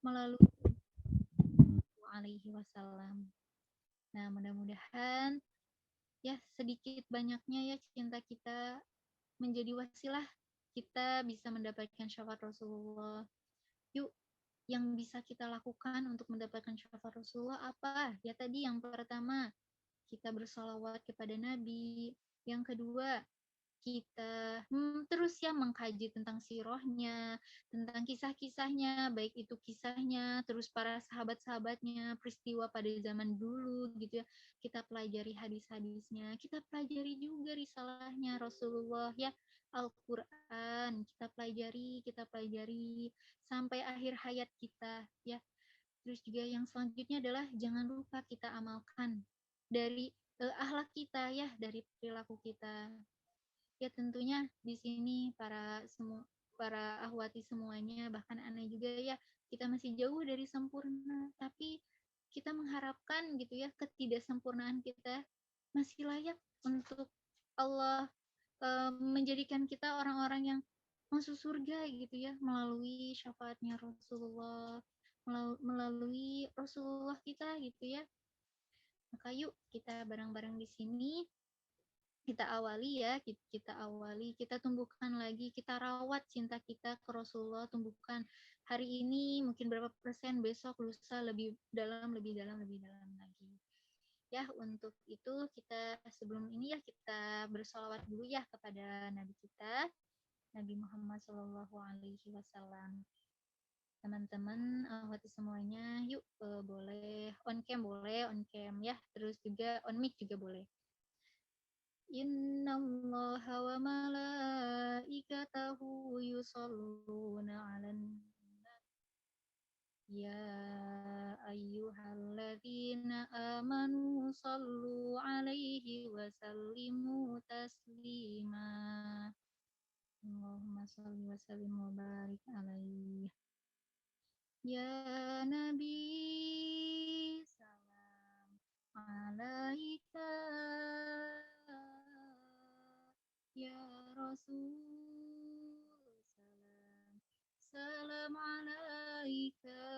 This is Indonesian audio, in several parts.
melalui alaihi wasallam. Nah, mudah-mudahan ya sedikit banyaknya ya cinta kita menjadi wasilah kita bisa mendapatkan syafaat Rasulullah. Yuk, yang bisa kita lakukan untuk mendapatkan syafaat Rasulullah apa? Ya tadi yang pertama, kita bersolawat kepada Nabi. Yang kedua, kita terus ya mengkaji tentang sirohnya, tentang kisah-kisahnya, baik itu kisahnya, terus para sahabat-sahabatnya, peristiwa pada zaman dulu gitu ya. Kita pelajari hadis-hadisnya, kita pelajari juga risalahnya Rasulullah ya, Al-Quran, kita pelajari sampai akhir hayat kita ya. Terus juga yang selanjutnya adalah jangan lupa kita amalkan dari akhlak kita ya, dari perilaku kita. Ya tentunya di sini para ahwati semuanya, bahkan Ana juga ya, kita masih jauh dari sempurna, tapi kita mengharapkan gitu ya ketidaksempurnaan kita masih layak untuk Allah menjadikan kita orang-orang yang masuk surga gitu ya melalui syafaatnya Rasulullah, melalui Rasulullah kita gitu ya. Maka yuk kita bareng-bareng di sini kita awali ya, kita tumbuhkan lagi, kita rawat cinta kita ke Rasulullah, tumbuhkan hari ini mungkin berapa persen, besok lusa lebih dalam lagi. Ya, untuk itu kita sebelum ini ya kita bersolawat dulu ya kepada Nabi kita, Nabi Muhammad Shallallahu Alaihi Wasallam. Teman-teman, waktu semuanya, yuk boleh on cam ya, terus juga on mic juga boleh. Innallaha wa malaikatahu yusholluna 'alan ya ayyuhalladzina amanu shallu 'alaihi wa sallimu taslima. Allahumma shalli wa sallim wa barik alaihi. Ya Nabi salam alaika. Ya Rasul salam alaika.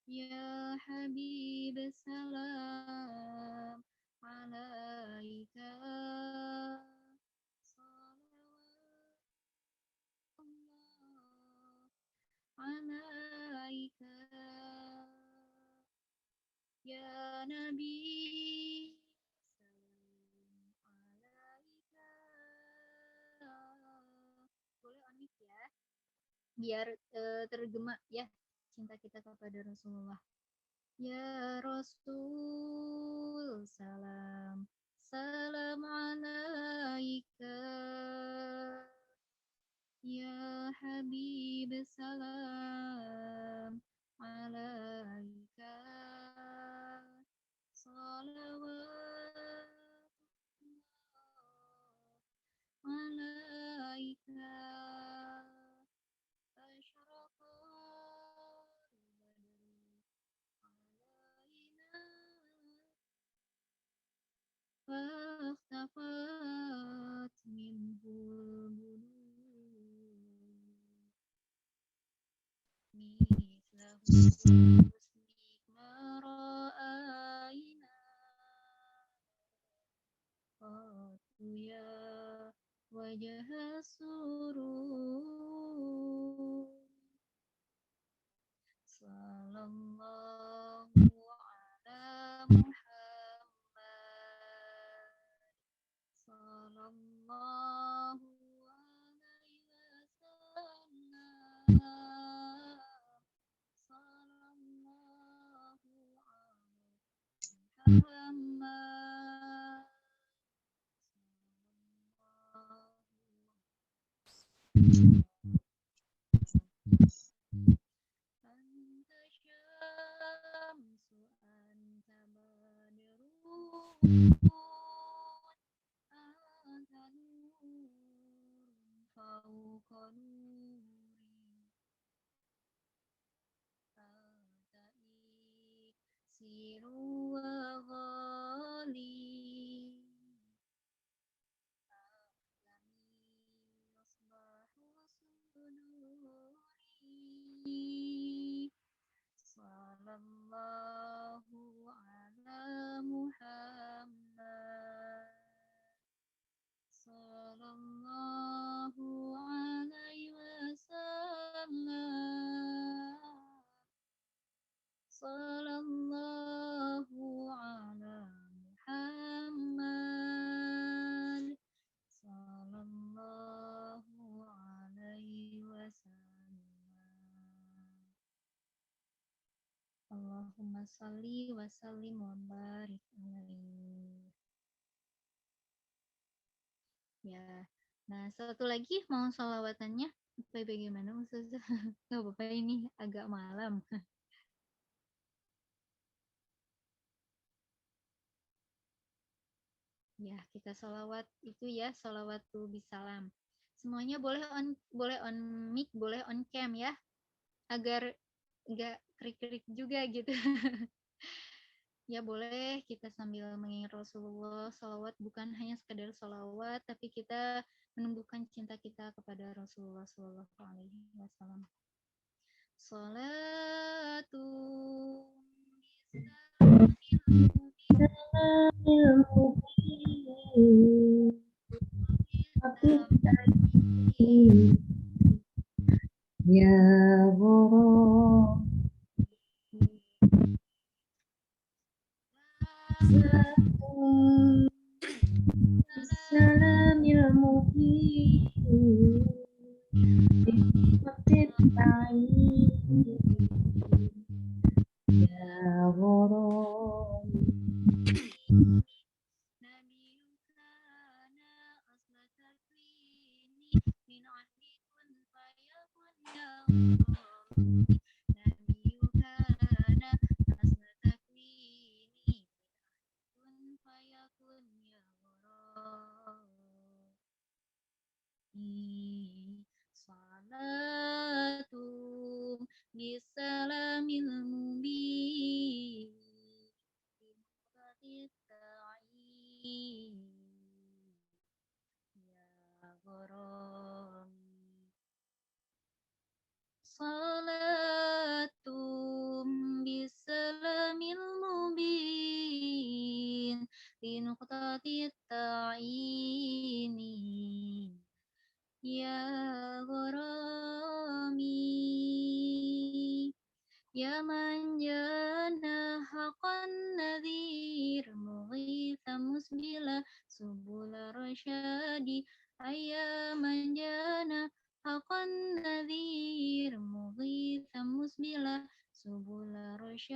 Ya Habib salam alaika. Salawatullah alaika. Ya Nabi boleh on mic ya, biar tergema ya cinta kita kepada Rasulullah. Ya Rasul salam alaika. Ya Habib salam alaika. Salawatullah alaika. فاختفت منه البدور مثله حسنك ما رأينا قط يا وجه السرور صلى الله على محمد صلى الله عليه وسلم صلى الله على محمد أنت شمس أنت بدر أنت نور فوق نوري أنت إكسير وغالي أعلمي مصباح صدوري Allahumma sholli wa sallim wa barik alaihi. Ya. Nah, satu lagi mau sholawatannya bagaimana Ustazah? Nggak apa-apa ini agak malam. Ya, kita sholawat itu ya, sholawatu bisalam. Semuanya boleh on mic, boleh on cam ya, agar nggak krik-krik juga gitu. Ya boleh kita sambil mengingat Rasulullah, sholawat bukan hanya sekadar sholawat, tapi kita menumbuhkan cinta kita kepada Rasulullah Shallallahu Alaihi Wasallam. Sholatu Ya Allah, Salamil muhin Ya Allah, Salatum bisalamil mubin ya gharami Salatum bisalamil mubin linuqtatit ta'ini ya gharami ya man jana haqqan nadhir mughitha musbila subula rasyadi ayya man jana haqqan nadhir mughitha musbila subula rasyadi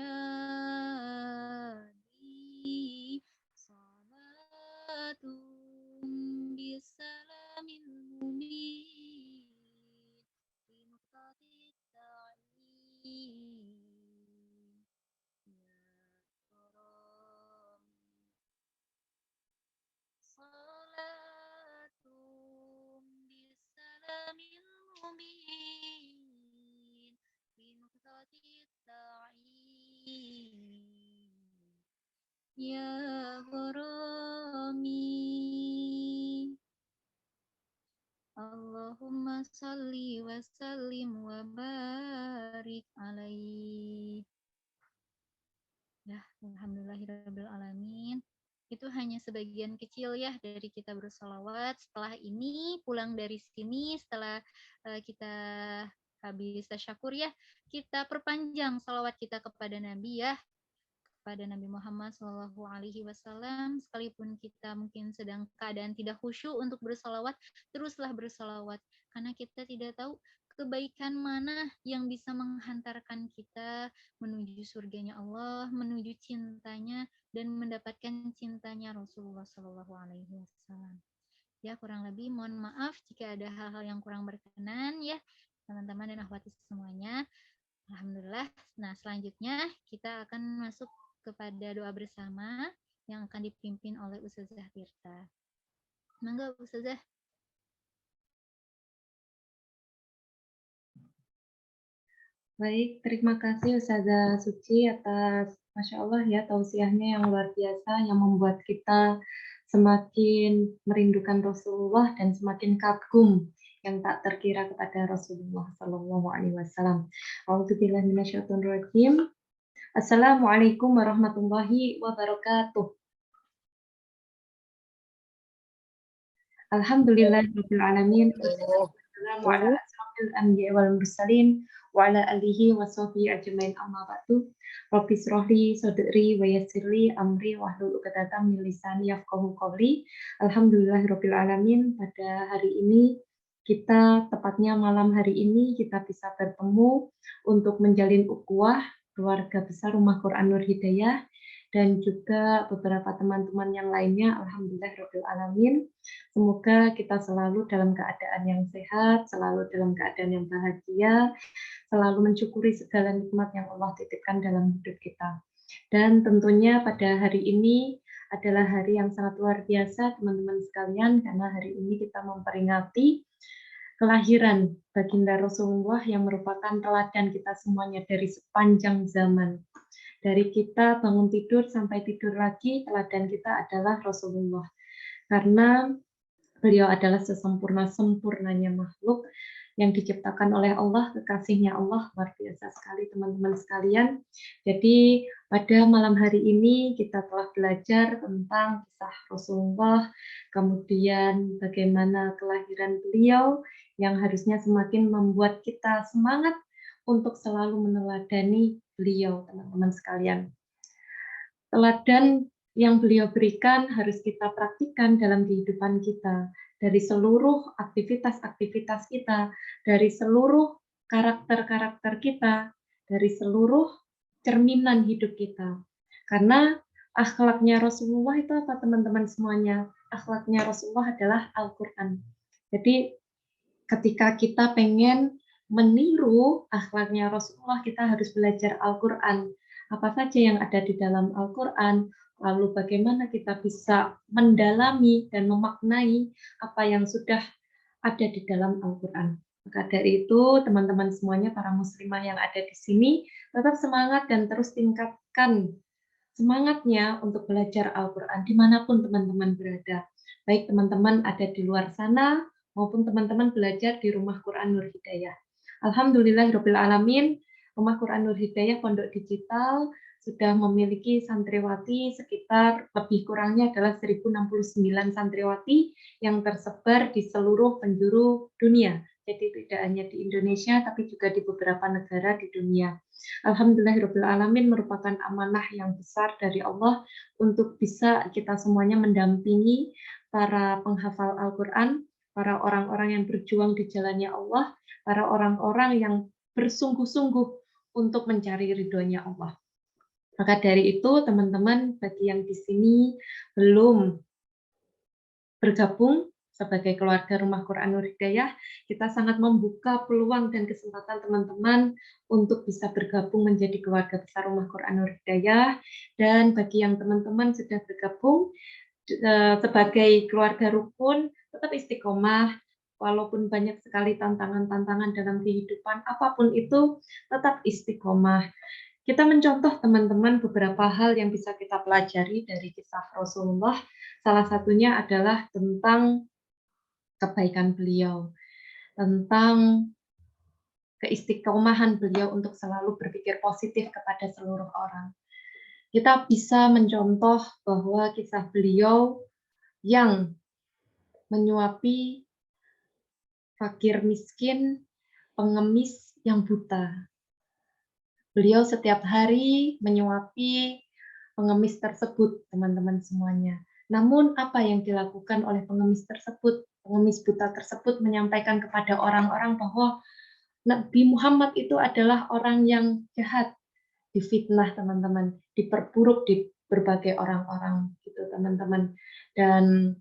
salatum bisalamin mubin binuqtatit ta'in Salatum bisalamil mubin binuqtatit ta'in ya gharami Allahumma salli wa sallim wa barik alaihi. Ya, alhamdulillahirabbil alamin. Itu hanya sebagian kecil ya dari kita bersolawat. Setelah ini pulang dari sini, setelah kita habis tasyakur ya, kita perpanjang salawat kita kepada Nabi ya, kepada Nabi Muhammad Shallallahu Alaihi Wasallam. Sekalipun kita mungkin sedang keadaan tidak khusyuk untuk bersolawat, teruslah bersolawat karena kita tidak tahu kebaikan mana yang bisa menghantarkan kita menuju surganya Allah, menuju cintanya dan mendapatkan cintanya Rasulullah Shallallahu Alaihi Wasallam. Ya kurang lebih mohon maaf jika ada hal-hal yang kurang berkenan ya teman-teman dan akhwat semuanya. Alhamdulillah. Nah selanjutnya kita akan masuk kepada doa bersama yang akan dipimpin oleh Ustazah Tirta. Mangga Ustazah. baik, terima kasih Ustazah Suci atas Masya Allah ya tausiahnya yang luar biasa yang membuat kita semakin merindukan Rasulullah dan semakin kagum yang tak terkira kepada Rasulullah Sallallahu Alaihi Wasallam. A'udzubillahi minasyaitonirrajim. Assalamualaikum warahmatullahi wabarakatuh. Alhamdulillahirabbil alamin. Wassalamu ala asrofil anbiya'i wal mursalin wa ala alihi wa sahbihi ajmain amma ba'du. Rabbi shrahli sadri wa yassirli amri wahlul 'uqdatam min lisani yafqahu qawli. Alhamdulillahirabbil alamin. Pada hari ini kita tepatnya malam hari ini kita bisa bertemu untuk menjalin ukhuwah keluarga besar Rumah Quran Nur Hidayah, dan juga beberapa teman-teman yang lainnya. Alhamdulillahirabbil alamin. Semoga kita selalu dalam keadaan yang sehat, selalu dalam keadaan yang bahagia, selalu mensyukuri segala nikmat yang Allah titipkan dalam hidup kita. Dan tentunya pada hari ini adalah hari yang sangat luar biasa, teman-teman sekalian, karena hari ini kita memperingati kelahiran baginda Rasulullah yang merupakan teladan kita semuanya dari sepanjang zaman. Dari kita bangun tidur sampai tidur lagi, teladan kita adalah Rasulullah. Karena beliau adalah sesempurna-sempurnanya makhluk yang diciptakan oleh Allah, kekasihnya Allah, luar biasa sekali teman-teman sekalian. Jadi pada malam hari ini kita telah belajar tentang kisah Rasulullah, kemudian bagaimana kelahiran beliau yang harusnya semakin membuat kita semangat untuk selalu meneladani beliau, teman-teman sekalian. Teladan yang beliau berikan harus kita praktikkan dalam kehidupan kita, dari seluruh aktivitas-aktivitas kita, dari seluruh karakter-karakter kita, dari seluruh cerminan hidup kita. Karena akhlaknya Rasulullah itu apa teman-teman semuanya? Akhlaknya Rasulullah adalah Al-Quran. Jadi ketika kita pengen meniru akhlaknya Rasulullah, kita harus belajar Al-Quran. Apa saja yang ada di dalam Al-Quran, lalu bagaimana kita bisa mendalami dan memaknai apa yang sudah ada di dalam Al-Quran. Maka dari itu, teman-teman semuanya, para muslimah yang ada di sini, tetap semangat dan terus tingkatkan semangatnya untuk belajar Al-Quran dimanapun teman-teman berada. Baik teman-teman ada di luar sana, maupun teman-teman belajar di Rumah Quran Nur Hidayah. Alhamdulillahirabbil alamin, Rumah Quran Nur Hidayah Pondok Digital sudah memiliki santriwati sekitar lebih kurangnya adalah 1069 santriwati yang tersebar di seluruh penjuru dunia. Jadi tidak hanya di Indonesia, tapi juga di beberapa negara di dunia. Alhamdulillahirabbil alamin merupakan amanah yang besar dari Allah untuk bisa kita semuanya mendampingi para penghafal Al-Quran, para orang-orang yang berjuang di jalannya Allah, para orang-orang yang bersungguh-sungguh untuk mencari ridhonya Allah. Maka dari itu, teman-teman, bagi yang di sini belum bergabung sebagai keluarga Rumah Quran Nur Hidayah, kita sangat membuka peluang dan kesempatan teman-teman untuk bisa bergabung menjadi keluarga besar Rumah Quran Nur Hidayah. Dan bagi yang teman-teman sudah bergabung sebagai keluarga rukun, tetap istiqomah, walaupun banyak sekali tantangan-tantangan dalam kehidupan, apapun itu, tetap istiqomah. Kita mencontoh teman-teman beberapa hal yang bisa kita pelajari dari kisah Rasulullah. Salah satunya adalah tentang kebaikan beliau, tentang keistiqomahan beliau untuk selalu berpikir positif kepada seluruh orang. Kita bisa mencontoh bahwa kisah beliau yang menyuapi fakir miskin, pengemis yang buta. Beliau setiap hari menyuapi pengemis tersebut, teman-teman semuanya. Namun apa yang dilakukan oleh pengemis tersebut? Pengemis buta tersebut menyampaikan kepada orang-orang bahwa Nabi Muhammad itu adalah orang yang jahat, difitnah teman-teman, diperburuk di berbagai orang-orang gitu teman-teman. Dan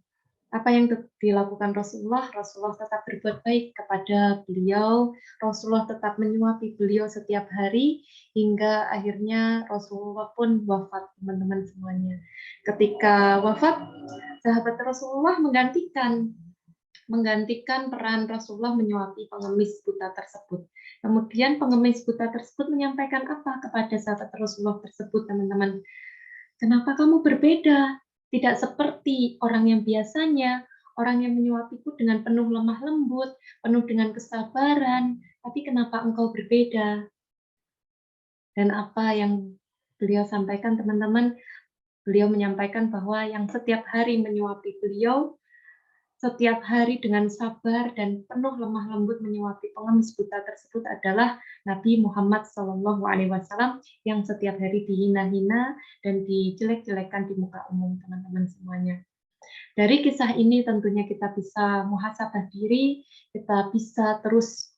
apa yang dilakukan Rasulullah, Rasulullah tetap berbuat baik kepada beliau, Rasulullah tetap menyuapi beliau setiap hari, hingga akhirnya Rasulullah pun wafat, teman-teman semuanya. Ketika wafat, sahabat Rasulullah menggantikan peran Rasulullah menyuapi pengemis buta tersebut. Kemudian pengemis buta tersebut menyampaikan apa kepada sahabat Rasulullah tersebut, teman-teman? Kenapa kamu berbeda? Tidak seperti orang yang biasanya, orang yang menyuapiku dengan penuh lemah lembut, penuh dengan kesabaran, tapi kenapa engkau berbeda? Dan apa yang beliau sampaikan, teman-teman? Beliau menyampaikan bahwa yang setiap hari menyuapi beliau, setiap hari dengan sabar dan penuh lemah lembut menyuapi pengemis buta tersebut adalah Nabi Muhammad SAW yang setiap hari dihina-hina dan dijelek-jelekan di muka umum, teman-teman semuanya. Dari kisah ini tentunya kita bisa muhasabah diri, kita bisa terus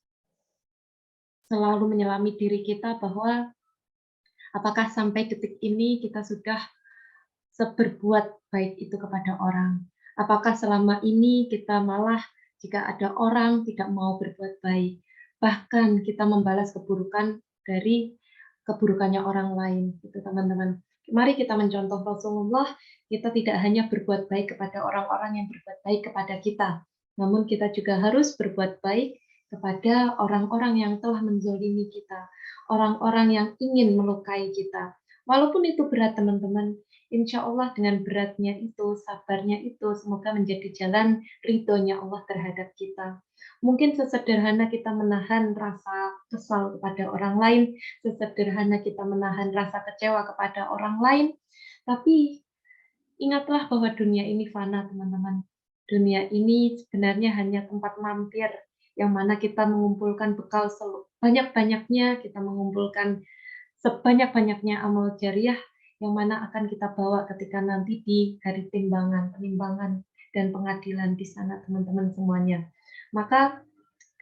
selalu menyelami diri kita bahwa Apakah sampai detik ini kita sudah seberbuat baik itu kepada orang? Apakah selama ini kita malah jika ada orang tidak mau berbuat baik, bahkan kita membalas keburukan dari keburukannya orang lain, gitu teman-teman. Mari kita mencontoh Rasulullah, kita tidak hanya berbuat baik kepada orang-orang yang berbuat baik kepada kita, namun kita juga harus berbuat baik kepada orang-orang yang telah menzolimi kita, orang-orang yang ingin melukai kita. Walaupun itu berat teman-teman, insya Allah dengan beratnya itu, sabarnya itu, semoga menjadi jalan ridhonya Allah terhadap kita. Mungkin sesederhana kita menahan rasa kesal kepada orang lain, sesederhana kita menahan rasa kecewa kepada orang lain, tapi ingatlah bahwa dunia ini fana, teman-teman. Dunia ini sebenarnya hanya tempat mampir, yang mana kita mengumpulkan bekal banyak-banyaknya, kita mengumpulkan sebanyak-banyaknya amal jariah yang mana akan kita bawa ketika nanti di hari penimbangan dan pengadilan di sana teman-teman semuanya. Maka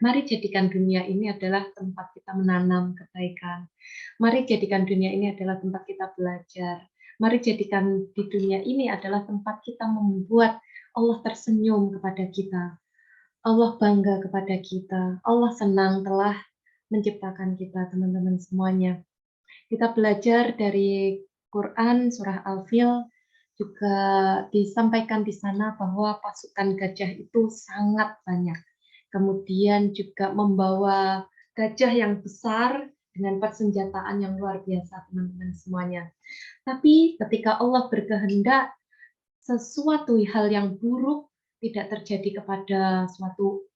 mari jadikan dunia ini adalah tempat kita menanam kebaikan. Mari jadikan dunia ini adalah tempat kita belajar. Mari jadikan di dunia ini adalah tempat kita membuat Allah tersenyum kepada kita. Allah bangga kepada kita. Allah senang telah menciptakan kita, teman-teman semuanya. Kita belajar dari Quran surah Al-Fil juga disampaikan di sana bahwa pasukan gajah itu sangat banyak. Kemudian juga membawa gajah yang besar dengan persenjataan yang luar biasa, teman-teman semuanya. Tapi ketika Allah berkehendak sesuatu hal yang buruk tidak terjadi kepada suatu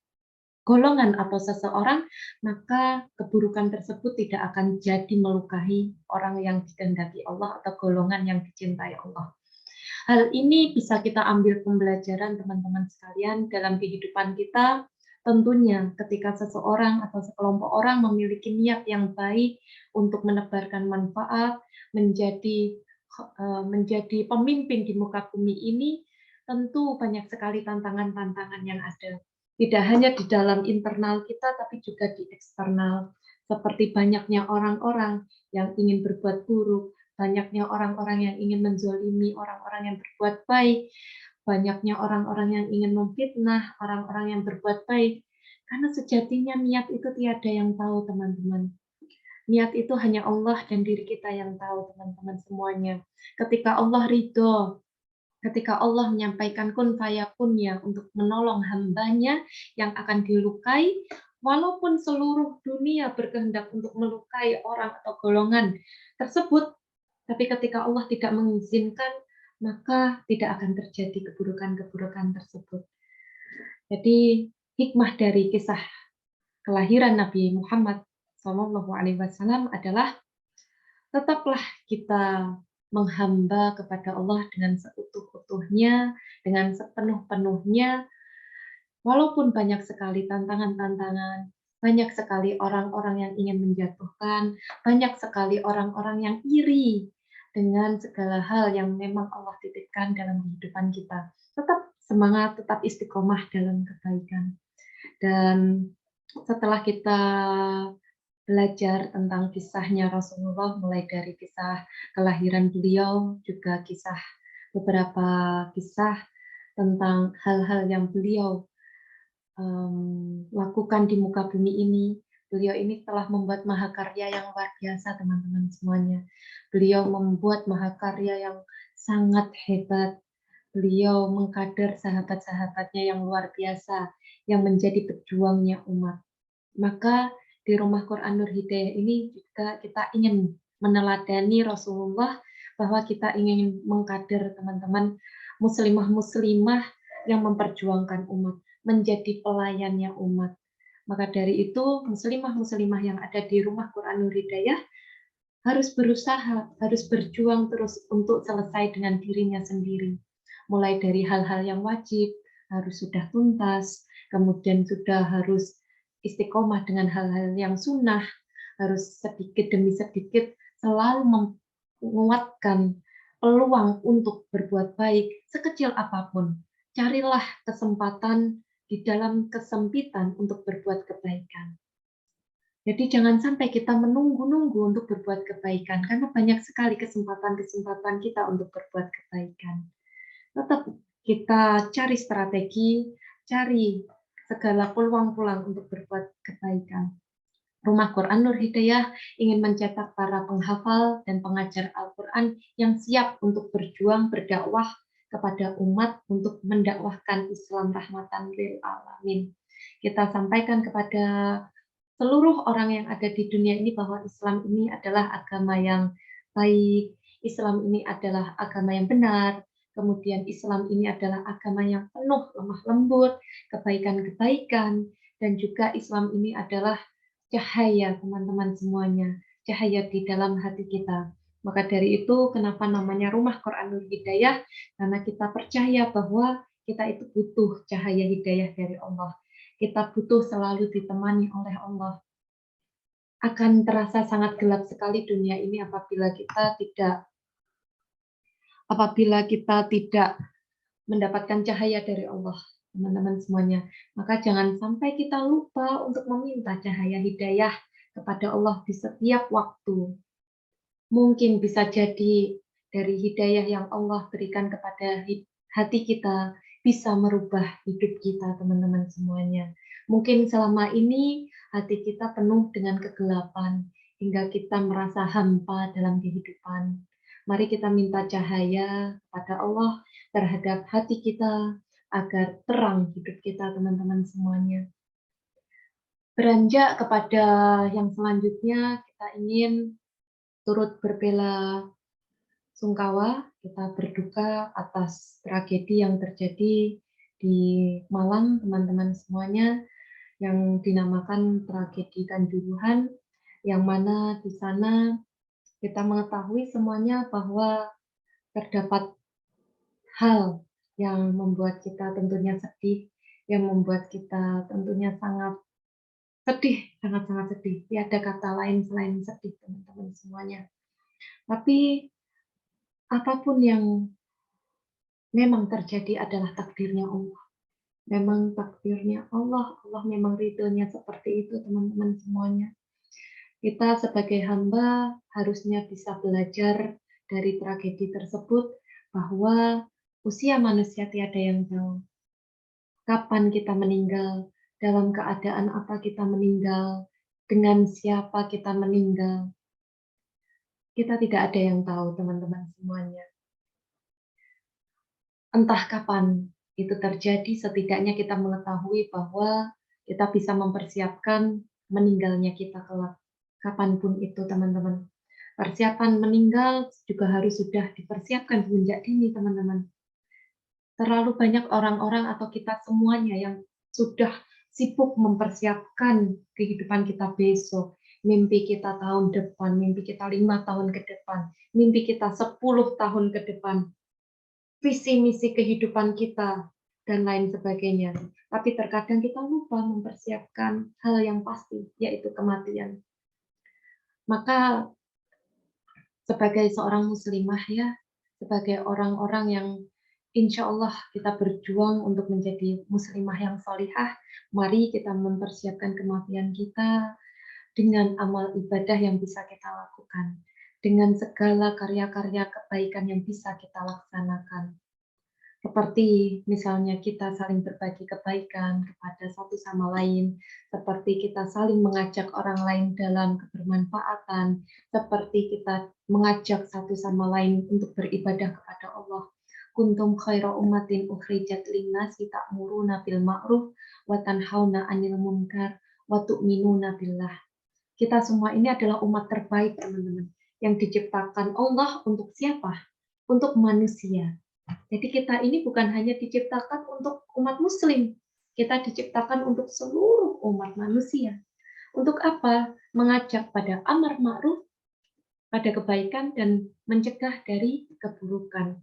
golongan atau seseorang, maka keburukan tersebut tidak akan jadi melukai orang yang dikehendaki Allah atau golongan yang dicintai Allah. Hal ini bisa kita ambil pembelajaran teman-teman sekalian dalam kehidupan kita. Tentunya ketika seseorang atau sekelompok orang memiliki niat yang baik untuk menebarkan manfaat, menjadi pemimpin di muka bumi ini, tentu banyak sekali tantangan-tantangan yang ada. Tidak hanya di dalam internal kita, tapi juga di eksternal. Seperti banyaknya orang-orang yang ingin berbuat buruk, banyaknya orang-orang yang ingin menzolimi orang-orang yang berbuat baik, banyaknya orang-orang yang ingin memfitnah orang-orang yang berbuat baik. Karena sejatinya niat itu tiada yang tahu, teman-teman. Niat itu hanya Allah dan diri kita yang tahu, teman-teman semuanya. Ketika Allah ridho, ketika Allah menyampaikan kun fayakunnya untuk menolong hambanya yang akan dilukai, walaupun seluruh dunia berkehendak untuk melukai orang atau golongan tersebut, tapi ketika Allah tidak mengizinkan, maka tidak akan terjadi keburukan-keburukan tersebut. Jadi hikmah dari kisah kelahiran Nabi Muhammad SAW adalah tetaplah kita menghamba kepada Allah dengan seutuh-utuhnya, dengan sepenuh-penuhnya, walaupun banyak sekali tantangan-tantangan, banyak sekali orang-orang yang ingin menjatuhkan, banyak sekali orang-orang yang iri dengan segala hal yang memang Allah titipkan dalam kehidupan kita. Tetap semangat, tetap istiqomah dalam kebaikan. Dan setelah kita belajar tentang kisahnya Rasulullah, mulai dari kisah kelahiran beliau, juga beberapa kisah tentang hal-hal yang beliau lakukan di muka bumi ini. Beliau ini telah membuat mahakarya yang luar biasa, teman-teman semuanya. Beliau membuat mahakarya yang sangat hebat. Beliau mengkader sahabat-sahabatnya yang luar biasa, yang menjadi pejuangnya umat. Maka di Rumah Quran Nur Hidayah ini juga kita ingin meneladani Rasulullah, bahwa kita ingin mengkader teman-teman muslimah-muslimah yang memperjuangkan umat, menjadi pelayannya umat. Maka dari itu, muslimah-muslimah yang ada di Rumah Quran Nur Hidayah harus berusaha, harus berjuang terus untuk selesai dengan dirinya sendiri. Mulai dari hal-hal yang wajib, harus sudah tuntas, kemudian sudah harus istiqomah dengan hal-hal yang sunnah, harus sedikit demi sedikit selalu menguatkan peluang untuk berbuat baik sekecil apapun. Carilah kesempatan di dalam kesempitan untuk berbuat kebaikan. Jadi jangan sampai kita menunggu-nunggu untuk berbuat kebaikan, karena banyak sekali kesempatan-kesempatan kita untuk berbuat kebaikan. Tetap kita cari strategi, cari segala peluang-peluang untuk berbuat kebaikan. Rumah Quran Nur Hidayah ingin mencetak para penghafal dan pengajar Al-Quran yang siap untuk berjuang berdakwah kepada umat untuk mendakwahkan Islam rahmatan lil alamin. Kita sampaikan kepada seluruh orang yang ada di dunia ini bahwa Islam ini adalah agama yang baik, Islam ini adalah agama yang benar, kemudian Islam ini adalah agama yang penuh lemah lembut, kebaikan-kebaikan, dan juga Islam ini adalah cahaya teman-teman semuanya, cahaya di dalam hati kita. Maka dari itu kenapa namanya Rumah Quranul Hidayah, karena kita percaya bahwa kita itu butuh cahaya hidayah dari Allah. Kita butuh selalu ditemani oleh Allah. Akan terasa sangat gelap sekali dunia ini apabila kita tidak mendapatkan cahaya dari Allah, teman-teman semuanya. Maka jangan sampai kita lupa untuk meminta cahaya hidayah kepada Allah di setiap waktu. Mungkin bisa jadi dari hidayah yang Allah berikan kepada hati kita bisa merubah hidup kita, teman-teman semuanya. Mungkin selama ini hati kita penuh dengan kegelapan hingga kita merasa hampa dalam kehidupan. Mari kita minta cahaya kepada Allah terhadap hati kita agar terang hidup kita, teman-teman semuanya. Beranjak kepada yang selanjutnya, kita ingin turut berbela sungkawa, kita berduka atas tragedi yang terjadi di Malang, teman-teman semuanya, yang dinamakan tragedi Kanjuruhan, yang mana di sana kita mengetahui semuanya bahwa terdapat hal yang membuat kita tentunya sedih, yang membuat kita tentunya sangat sedih, sangat-sangat sedih. Tiada kata lain selain sedih, teman-teman semuanya. Tapi apapun yang memang terjadi adalah takdirnya Allah. Memang takdirnya Allah, Allah memang ridhonya seperti itu, teman-teman semuanya. Kita sebagai hamba harusnya bisa belajar dari tragedi tersebut bahwa usia manusia tiada yang tahu. Kapan kita meninggal, dalam keadaan apa kita meninggal, dengan siapa kita meninggal. Kita tidak ada yang tahu, teman-teman semuanya. Entah kapan itu terjadi, setidaknya kita mengetahui bahwa kita bisa mempersiapkan meninggalnya kita kelak. Kapanpun itu, teman-teman. Persiapan meninggal juga harus sudah dipersiapkan sejak dini, teman-teman. Terlalu banyak orang-orang atau kita semuanya yang sudah sibuk mempersiapkan kehidupan kita besok. Mimpi kita tahun depan, mimpi kita 5 tahun ke depan, mimpi kita 10 tahun ke depan, visi misi kehidupan kita, dan lain sebagainya. Tapi terkadang kita lupa mempersiapkan hal yang pasti, yaitu kematian. Maka sebagai seorang muslimah ya, sebagai orang-orang yang insya Allah kita berjuang untuk menjadi muslimah yang solihah, mari kita mempersiapkan kematian kita dengan amal ibadah yang bisa kita lakukan, dengan segala karya-karya kebaikan yang bisa kita laksanakan. Seperti misalnya kita saling berbagi kebaikan kepada satu sama lain, seperti kita saling mengajak orang lain dalam kebermanfaatan, seperti kita mengajak satu sama lain untuk beribadah kepada Allah. Kuntum khaira ummatin ukhrijat linnasi ta'muruna bil ma'ruf wa tanhauna 'anil munkar wa tu'minuna billah. Kita semua ini adalah umat terbaik, teman-teman, yang diciptakan Allah untuk siapa? Untuk manusia. Jadi kita ini bukan hanya diciptakan untuk umat muslim, kita diciptakan untuk seluruh umat manusia. Untuk apa? Mengajak pada amar ma'ruf, pada kebaikan, dan mencegah dari keburukan.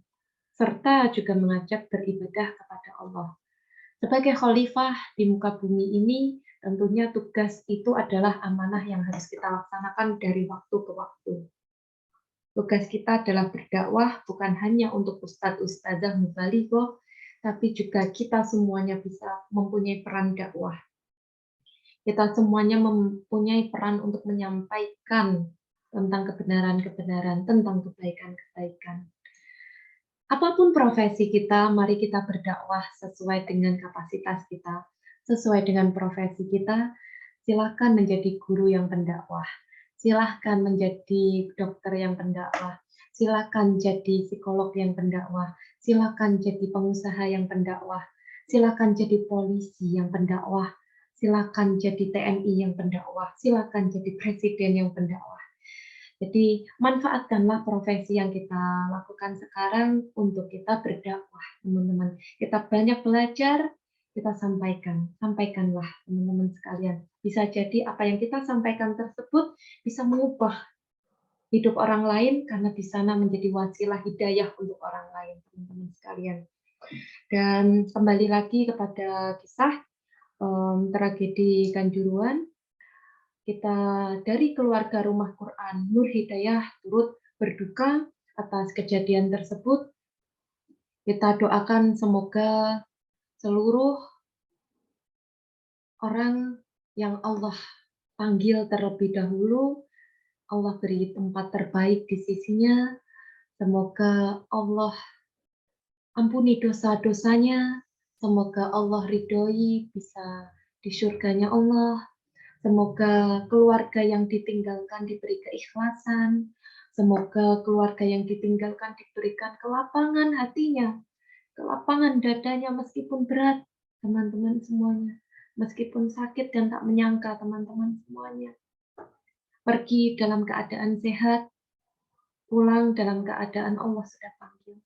Serta juga mengajak beribadah kepada Allah. Sebagai khalifah di muka bumi ini, tentunya tugas itu adalah amanah yang harus kita laksanakan dari waktu ke waktu. Tugas kita adalah berdakwah bukan hanya untuk ustadz, ustazah, mubalighah, tapi juga kita semuanya bisa mempunyai peran dakwah. Kita semuanya mempunyai peran untuk menyampaikan tentang kebenaran-kebenaran, tentang kebaikan-kebaikan. Apapun profesi kita, mari kita berdakwah sesuai dengan kapasitas kita, sesuai dengan profesi kita. Silahkan menjadi guru yang pendakwah, silahkan menjadi dokter yang pendakwah, silahkan jadi psikolog yang pendakwah, silahkan jadi pengusaha yang pendakwah, silahkan jadi polisi yang pendakwah, silahkan jadi TNI yang pendakwah, silahkan jadi presiden yang pendakwah. Jadi manfaatkanlah profesi yang kita lakukan sekarang untuk kita berdakwah, teman-teman. Kita banyak belajar, kita sampaikan. Sampaikanlah, teman-teman sekalian. Bisa jadi apa yang kita sampaikan tersebut bisa mengubah hidup orang lain karena di sana menjadi wasilah hidayah untuk orang lain, teman-teman sekalian. Dan kembali lagi kepada kisah tragedi Kanjuruhan, kita dari keluarga Rumah Quran Nur Hidayah turut berduka atas kejadian tersebut. Kita doakan semoga seluruh orang yang Allah panggil terlebih dahulu, Allah beri tempat terbaik di sisinya. Semoga Allah ampuni dosa-dosanya. Semoga Allah ridhoi bisa di surganya Allah. Semoga keluarga yang ditinggalkan diberi keikhlasan. Semoga keluarga yang ditinggalkan diberikan kelapangan hatinya, kelapangan dadanya meskipun berat, teman-teman semuanya. Meskipun sakit dan tak menyangka, teman-teman semuanya. Pergi dalam keadaan sehat, pulang dalam keadaan Allah sudah panggil.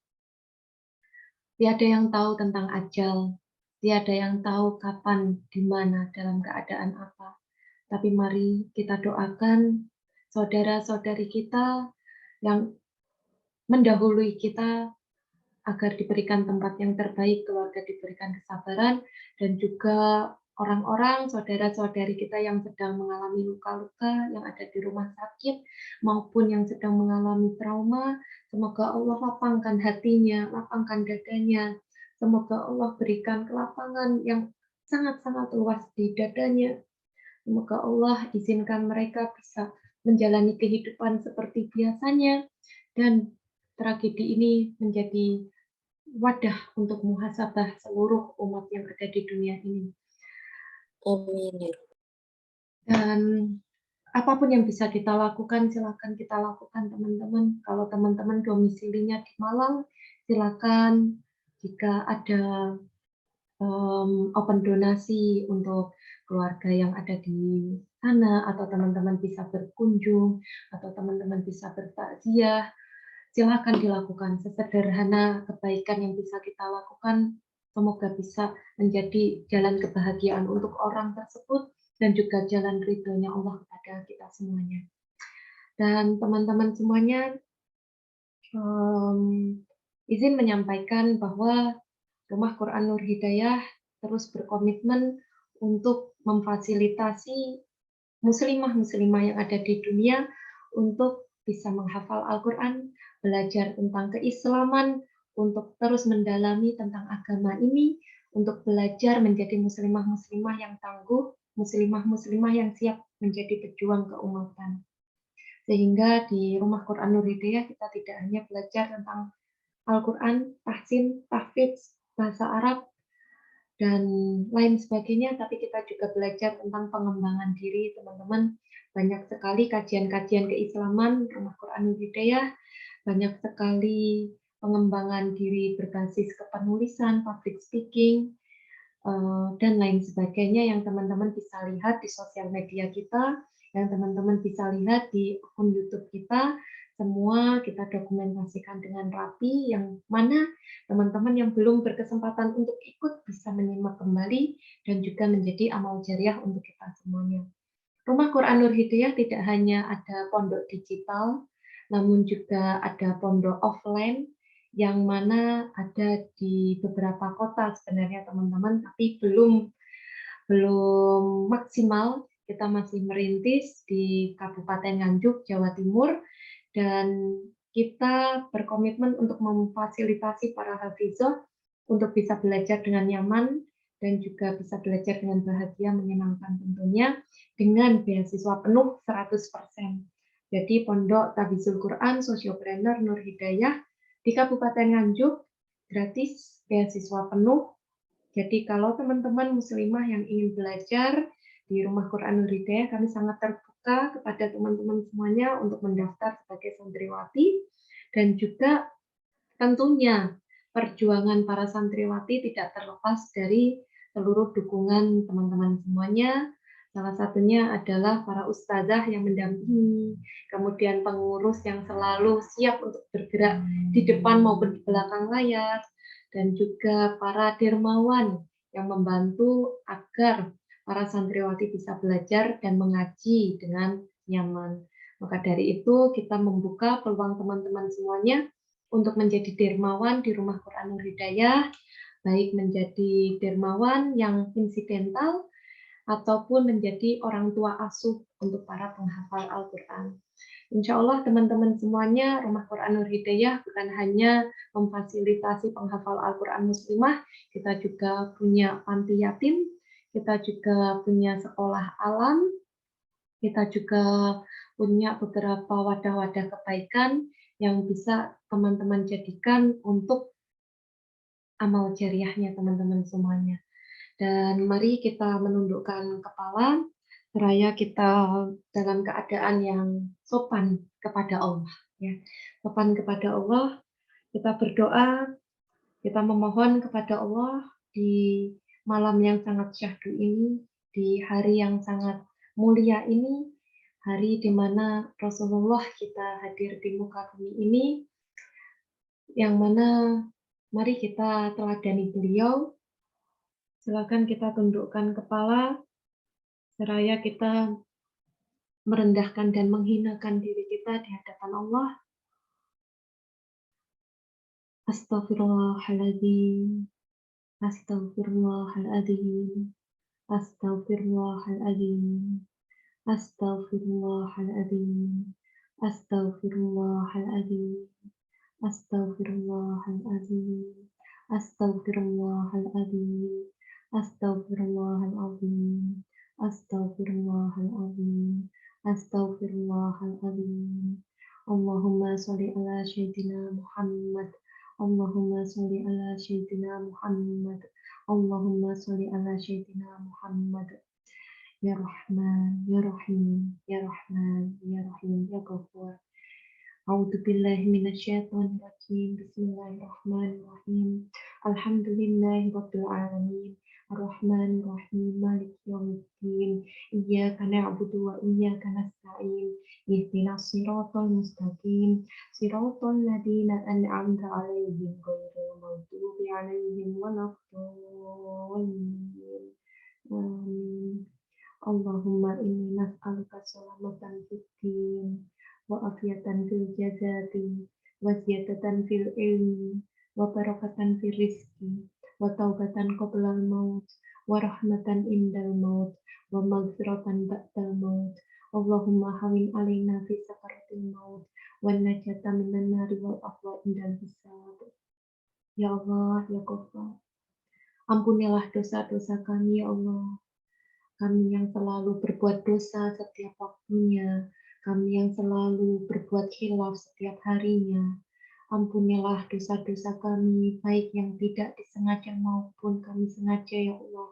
Tiada yang tahu tentang ajal, tiada yang tahu kapan, di mana, dalam keadaan apa. Tapi mari kita doakan saudara-saudari kita yang mendahului kita agar diberikan tempat yang terbaik, keluarga diberikan kesabaran, dan juga orang-orang, saudara-saudari kita yang sedang mengalami luka-luka, yang ada di rumah sakit, maupun yang sedang mengalami trauma. Semoga Allah lapangkan hatinya, lapangkan dadanya. Semoga Allah berikan kelapangan yang sangat-sangat luas di dadanya. Semoga Allah izinkan mereka bisa menjalani kehidupan seperti biasanya, dan tragedi ini menjadi wadah untuk muhasabah seluruh umat yang ada di dunia ini. Amin. Dan apapun yang bisa kita lakukan, silakan kita lakukan, teman-teman. Kalau teman-teman domisilinya di Malang, silakan. Jika ada open donasi untuk keluarga yang ada di sana, atau teman-teman bisa berkunjung, atau teman-teman bisa bertakziah, silakan dilakukan. Sesederhana kebaikan yang bisa kita lakukan, semoga bisa menjadi jalan kebahagiaan untuk orang tersebut dan juga jalan ridhonya Allah kepada kita semuanya. Dan teman-teman semuanya, izin menyampaikan bahwa Rumah Quran Nur Hidayah terus berkomitmen untuk memfasilitasi muslimah-muslimah yang ada di dunia untuk bisa menghafal Al-Quran, belajar tentang keislaman, untuk terus mendalami tentang agama ini, untuk belajar menjadi muslimah-muslimah yang tangguh, muslimah-muslimah yang siap menjadi pejuang keumatan. Sehingga di Rumah Quran Nur Hidayah kita tidak hanya belajar tentang Al-Quran, tahsin, tahfidz, bahasa Arab, dan lain sebagainya, tapi kita juga belajar tentang pengembangan diri, teman-teman. Banyak sekali kajian-kajian keislaman, Rumah Quran Nur Hidayah, banyak sekali pengembangan diri berbasis kepenulisan, public speaking, dan lain sebagainya yang teman-teman bisa lihat di sosial media kita, yang teman-teman bisa lihat di akun YouTube kita. Semua kita dokumentasikan dengan rapi, yang mana teman-teman yang belum berkesempatan untuk ikut bisa menyimak kembali dan juga menjadi amal jariah untuk kita semuanya. Rumah Quran Nur Hidayah tidak hanya ada pondok digital, namun juga ada pondok offline yang mana ada di beberapa kota sebenarnya, teman-teman, tapi belum maksimal. Kita masih merintis di Kabupaten Nganjuk, Jawa Timur, dan kita berkomitmen untuk memfasilitasi para hafizah untuk bisa belajar dengan nyaman dan juga bisa belajar dengan bahagia, menyenangkan tentunya, dengan beasiswa penuh 100%. Jadi Pondok Tabizul Quran Sosiopreneur Nur Hidayah di Kabupaten Nganjuk gratis beasiswa penuh. Jadi kalau teman-teman muslimah yang ingin belajar di Rumah Quran Nur Hidayah, kami sangat terbuka kepada teman-teman semuanya untuk mendaftar sebagai santriwati, dan juga tentunya perjuangan para santriwati tidak terlepas dari seluruh dukungan teman-teman semuanya. Salah satunya adalah para ustazah yang mendampingi, kemudian pengurus yang selalu siap untuk bergerak di depan maupun di belakang layar, dan juga para dermawan yang membantu agar para santriwati bisa belajar dan mengaji dengan nyaman. Maka dari itu kita membuka peluang teman-teman semuanya untuk menjadi dermawan di Rumah Quran Nur Hidayah, baik menjadi dermawan yang insidental ataupun menjadi orang tua asuh untuk para penghafal Al-Quran. Insya Allah teman-teman semuanya, Rumah Quran Nur Hidayah bukan hanya memfasilitasi penghafal Al-Quran muslimah, kita juga punya panti yatim, kita juga punya sekolah alam, kita juga punya beberapa wadah-wadah kebaikan yang bisa teman-teman jadikan untuk amal jariahnya teman-teman semuanya. Dan mari kita menundukkan kepala, seraya kita dalam keadaan yang sopan kepada Allah. Ya. Sopan kepada Allah, kita berdoa, kita memohon kepada Allah di malam yang sangat syahdu ini, di hari yang sangat mulia ini, hari di mana Rasulullah kita hadir di muka bumi ini, yang mana mari kita teladani beliau. Silakan kita tundukkan kepala, seraya kita merendahkan dan menghinakan diri kita di hadapan Allah. Astaghfirullahaladzim, astaghfirullahaladzim, astaghfirullahaladzim, astaghfirullahaladzim, astaghfirullahaladzim, astaghfirullahaladzim, astaghfirullahaladzim, astaghfirullahaladzim, astaghfirullahaladzim, astaghfirullahaladzim. Allahumma sholli ala sayyidina Muhammad. Allahumma sholli ala sayyidina Muhammad. Allahumma sholli ala sayyidina Muhammad. Ya Rahman, Ya Rahim, Ya Rahman, Ya Rahim, Ya Ghafur. A'udzu billahi minasyaitonir rajim. Bismillahirrahmanirrahim. Alhamdulillahirabbil alamin. Arrahmanir rahim. Maliki yaumiddin. Iyyaka na'budu wa iyyaka nasta'in. Ihdinas siratal mustaqim. Siratal ladzina an'amta 'alaihim ghairil maghdubi 'alaihim waladdallin. Amin. Allahumma inni nas'aluka salamatan fid din wa afiyatan fil jasadi wa ziyadatan fil ilmi wa barakatan fil rizqi wa taubatan qoblal maut wa rahmatan indal maut wa maghfiratan ba'dal maut. Allahumma hawin alaina fi sakaratil maut wa najata minan nari wal afwa indal hisab. Ya Allah, ya Ghafar, ampunilah dosa-dosa kami, ya Allah. Kami yang selalu berbuat dosa setiap waktunya, kami yang selalu berbuat khilaf setiap harinya. Ampunilah dosa-dosa kami, baik yang tidak disengaja maupun kami sengaja, ya Allah.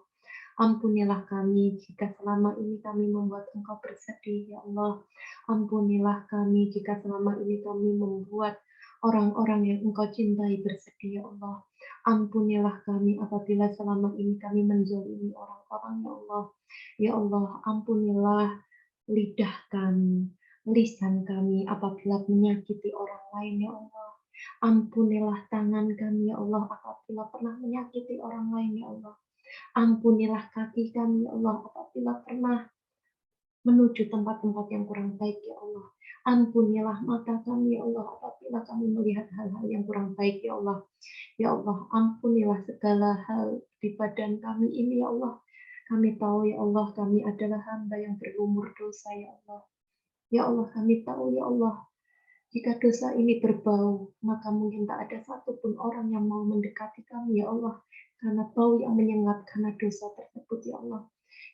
Ampunilah kami jika selama ini kami membuat Engkau bersedih, ya Allah. Ampunilah kami jika selama ini kami membuat orang-orang yang Engkau cintai bersedih, ya Allah. Ampunilah kami apabila selama ini kami menzalimi orang-orang, ya Allah. Ya Allah, ampunilah lidah kami, lisan kami apabila menyakiti orang lain, ya Allah. Ampunilah tangan kami, ya Allah, apabila pernah menyakiti orang lain, ya Allah. Ampunilah kaki kami, ya Allah, apabila pernah menuju tempat-tempat yang kurang baik, ya Allah. Ampunilah mata kami, ya Allah, apabila kami melihat hal-hal yang kurang baik, ya Allah. Ya Allah, ampunilah segala hal di badan kami ini, ya Allah. Kami tahu, ya Allah, kami adalah hamba yang berumur dosa, ya Allah. Ya Allah, kami tahu, ya Allah, jika dosa ini berbau, maka mungkin tak ada satupun orang yang mau mendekati kami, ya Allah. karena bau yang menyengat karena dosa tersebut, ya Allah.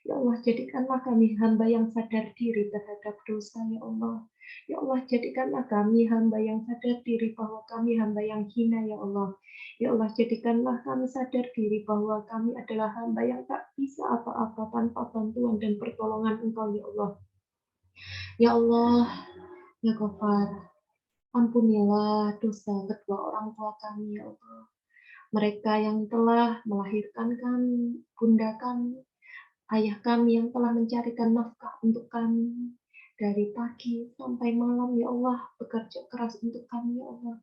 Ya Allah, jadikanlah kami hamba yang sadar diri terhadap dosa, ya Allah. Ya Allah, jadikanlah kami hamba yang sadar diri bahwa kami hamba yang hina, ya Allah. Ya Allah, jadikanlah kami sadar diri bahwa kami adalah hamba yang tak bisa apa-apa tanpa bantuan dan pertolongan Engkau, ya Allah. Ya Allah, ya Ghafar, ampunilah dosa kedua orang tua kami, ya Allah. Mereka yang telah melahirkan kami, bunda kami, ayah kami yang telah mencarikan nafkah untuk kami dari pagi sampai malam, ya Allah, bekerja keras untuk kami, ya Allah.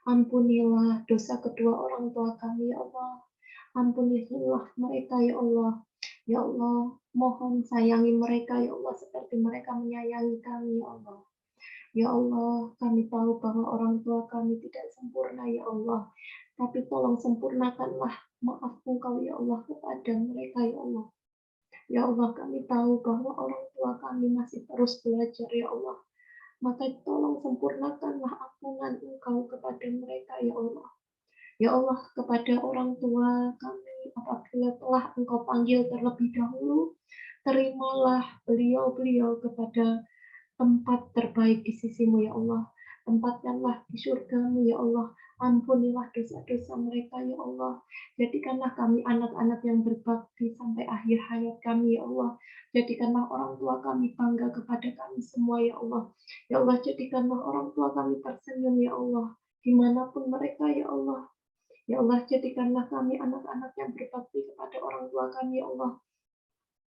Ampunilah dosa kedua orang tua kami, ya Allah. Ampunilah mereka, ya Allah. Ya Allah, mohon sayangi mereka, ya Allah, seperti mereka menyayangi kami, ya Allah. Ya Allah, kami tahu bahwa orang tua kami tidak sempurna, ya Allah. Tapi tolong sempurnakanlah maaf Engkau, ya Allah, kepada mereka, ya Allah. Ya Allah, kami tahu bahwa orang tua kami masih terus belajar, ya Allah. Maka tolong sempurnakanlah ampunan Engkau kepada mereka, ya Allah. Ya Allah, kepada orang tua kami, apabila telah Engkau panggil terlebih dahulu, terimalah beliau-beliau kepada tempat terbaik di sisimu, ya Allah. Tempatkanlah di surgamu, ya Allah. Ampunilah dosa-dosa mereka, ya Allah. Jadikanlah kami anak-anak yang berbakti sampai akhir hayat kami, ya Allah. Jadikanlah orang tua kami bangga kepada kami semua, ya Allah. Ya Allah, jadikanlah orang tua kami tersenyum, ya Allah. Dimanapun mereka, ya Allah. Ya Allah, jadikanlah kami anak-anak yang berbakti kepada orang tua kami, ya Allah.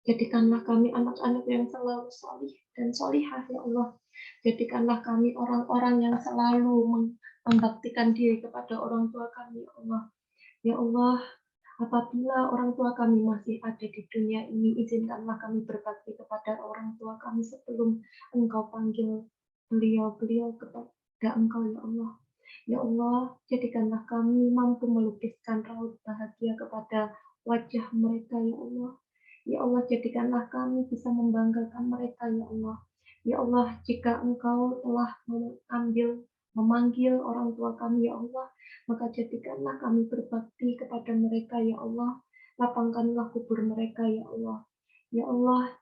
Jadikanlah kami anak-anak yang selalu solih dan solihah, ya Allah. Jadikanlah kami orang-orang yang selalu membaktikan diri kepada orang tua kami, ya Allah. Ya Allah, apabila orang tua kami masih ada di dunia ini, izinkanlah kami berbakti kepada orang tua kami sebelum Engkau panggil beliau-beliau kepada Engkau, ya Allah. Ya Allah, jadikanlah kami mampu melukiskan raut bahagia kepada wajah mereka, ya Allah. Ya Allah, jadikanlah kami bisa membanggakan mereka, ya Allah. Ya Allah, jika Engkau telah memanggil orang tua kami, ya Allah, maka jadikanlah kami berbakti kepada mereka, ya Allah. Lapangkanlah kubur mereka, ya Allah. Ya Allah,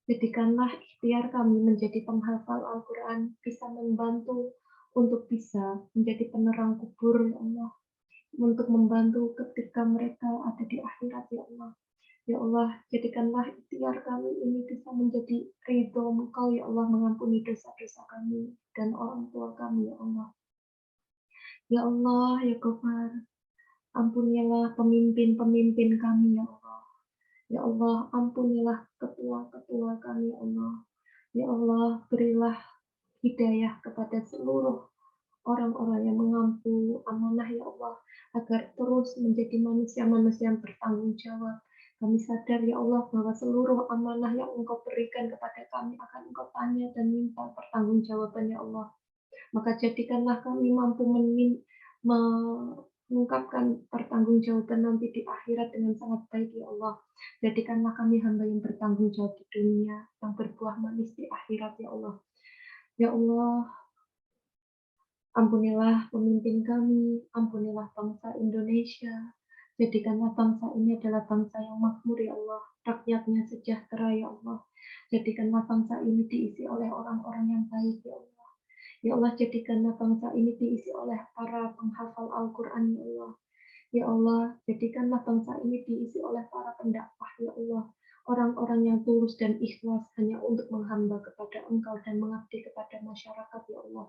jadikanlah ikhtiar kami menjadi penghafal Al-Quran, bisa membantu untuk bisa menjadi penerang kubur, ya Allah. Untuk membantu ketika mereka ada di akhirat, ya Allah. Ya Allah, jadikanlah ikhtiar kami ini bisa menjadi ridho Engkau, ya Allah, mengampuni dosa-dosa kami dan orang tua kami, ya Allah. Ya Allah, ya Ghafar, ampunilah pemimpin-pemimpin kami, ya Allah. Ya Allah, ampunilah ketua-ketua kami, ya Allah. Ya Allah, berilah hidayah kepada seluruh orang-orang yang mengampu amanah, ya Allah, agar terus menjadi manusia-manusia yang bertanggung jawab. Kami sadar, ya Allah, bahwa seluruh amanah yang Engkau berikan kepada kami akan Engkau tanya dan minta pertanggungjawaban, ya Allah. Maka jadikanlah kami mampu mengungkapkan pertanggungjawaban nanti di akhirat dengan sangat baik, ya Allah. Jadikanlah kami hamba yang bertanggung jawab di dunia, yang berbuah manis di akhirat, ya Allah. Ya Allah, ampunilah pemimpin kami, ampunilah bangsa Indonesia. Jadikanlah bangsa ini adalah bangsa yang makmur, ya Allah. Rakyatnya sejahtera, ya Allah. Jadikanlah bangsa ini diisi oleh orang-orang yang baik, ya Allah. Ya Allah, jadikanlah bangsa ini diisi oleh para penghafal Al-Quran, ya Allah. Ya Allah, jadikanlah bangsa ini diisi oleh para pendakwah, ya Allah. Orang-orang yang tulus dan ikhlas hanya untuk menghamba kepada Engkau dan mengabdi kepada masyarakat, ya Allah.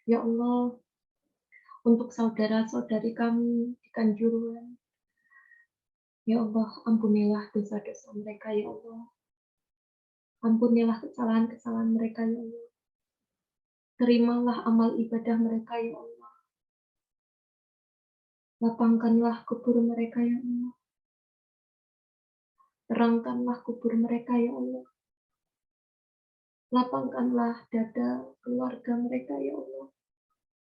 Ya Allah, untuk saudara-saudari kami di Kanjuruhan, ya Allah, ampunilah dosa-dosa mereka, ya Allah. Ampunilah kesalahan-kesalahan mereka, ya Allah. Terimalah amal ibadah mereka, ya Allah. Lapangkanlah kubur mereka, ya Allah. Terangkanlah kubur mereka, ya Allah. Lapangkanlah dada keluarga mereka, ya Allah.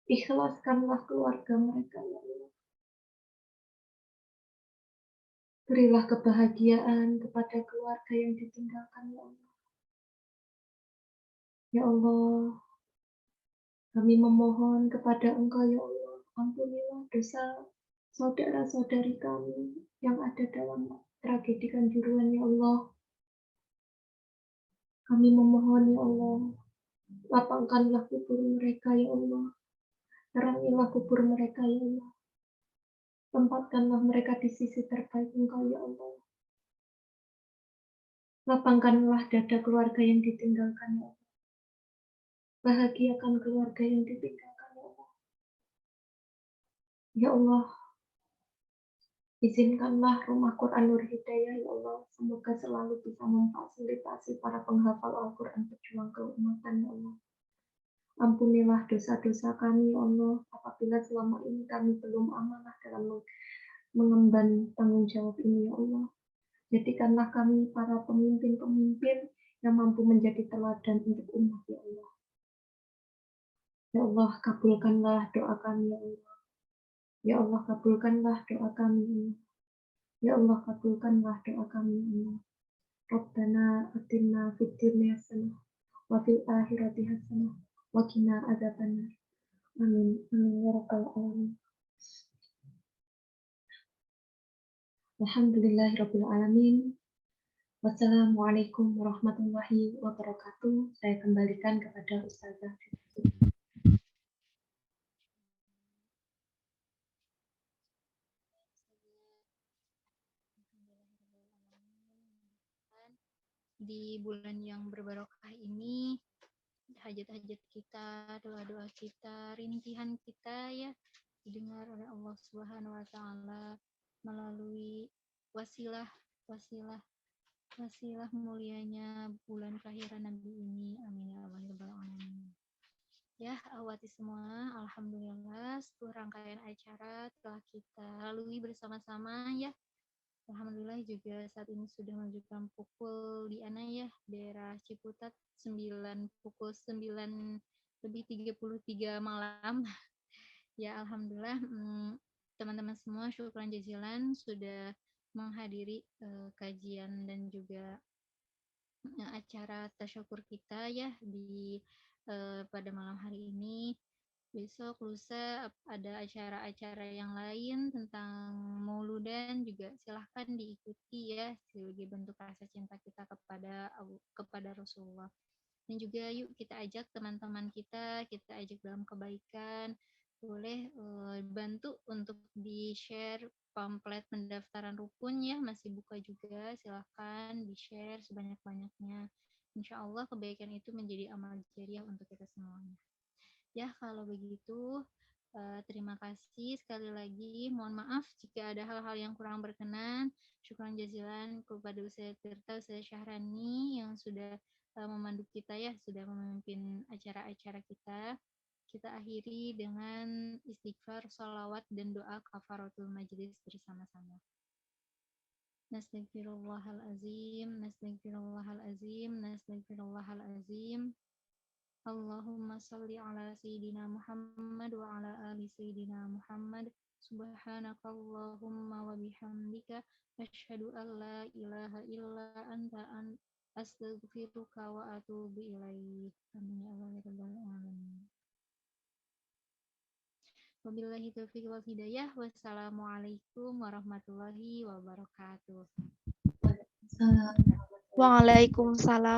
Ikhlaskanlah keluarga mereka, ya Allah. Berilah kebahagiaan kepada keluarga yang ditinggalkan, ya Allah. Ya Allah, kami memohon kepada Engkau, ya Allah. Ampunilah dosa saudara-saudari kami yang ada dalam tragedi Kanjuruhan, ya Allah. Kami memohon, ya Allah, lapangkanlah kubur mereka, ya Allah. Terangilah kubur mereka, ya Allah. Tempatkanlah mereka di sisi terbaik Engkau, ya Allah. Lapangkanlah dada keluarga yang ditinggalkan, ya Allah. Bahagiakan keluarga yang ditinggalkan, ya Allah. Ya Allah, izinkanlah Rumah Quran Nur Hidayah, ya Allah, semoga selalu bisa memfasilitasi para penghafal Al-Quran pejuang keumatan, ya Allah. Ampunilah dosa-dosa kami, ya Allah, apabila selama ini kami belum amanah dalam mengemban tanggung jawab ini, ya Allah. Jadikanlah kami para pemimpin-pemimpin yang mampu menjadi teladan untuk umat, ya Allah. Ya Allah, kabulkanlah doa kami, ya Allah. Ya Allah, kabulkanlah doa kami, ya Allah. Ya Allah, kabulkanlah doa kami, ya Allah. Rabbana atina fid dunya hasanah wa fil akhirati hasanah wa qina adzabannar. Amin. Amin ya rabbal alamin. Alhamdulillahirabbil alamin. Wassalamualaikum warahmatullahi wabarakatuh. Saya kembalikan kepada Ustazah. Di bulan yang berbarokah ini, hajat-hajat kita, doa-doa kita, rintihan kita ya didengar oleh Allah Subhanahu wa taala melalui wasilah mulianya bulan kelahiran Nabi ini. Amin ya Allah ya rabbal alamin. Ya, awati semua, alhamdulillah seluruh rangkaian acara telah kita lalui bersama-sama ya. Alhamdulillah juga saat ini sudah menunjukkan pukul di Ana ya, daerah Ciputat pukul 9:33 malam. Ya alhamdulillah teman-teman semua syukran jazilan sudah menghadiri kajian dan juga acara tasyakur kita ya di pada malam hari ini. Besok lusa ada acara-acara yang lain tentang mauludan juga silahkan diikuti ya sebagai bentuk rasa cinta kita kepada Rasulullah. Dan juga yuk kita ajak teman-teman kita ajak dalam kebaikan. Boleh bantu untuk di-share pamflet pendaftaran rukun ya, masih buka juga, silahkan di-share sebanyak-banyaknya. Insya Allah kebaikan itu menjadi amal jariah untuk kita semuanya. Ya, kalau begitu, terima kasih sekali lagi. Mohon maaf jika ada hal-hal yang kurang berkenan. Syukran jazilan kepada Ustaz Tirta, Ustaz Syahrani yang sudah memandu kita ya, sudah memimpin acara-acara kita. Kita akhiri dengan istighfar, sholawat, dan doa kafaratul majlis bersama-sama. Nastaghfirullahalazim, nastaghfirullahalazim, nastaghfirullahalazim. Allahumma salli ala Sayyidina Muhammad wa ala ali Sayyidina Muhammad. Subhanakallahumma wa bihamdika asyhadu an la ilaha illa anta astaghfiruka wa atubu ilaik. Amin ya Allah ya rabbal alamin. Wabillahi taufiq wal hidayah. Wassalamualaikum warahmatullahi wabarakatuh. Waalaikumsalam. Waalaikumsalam.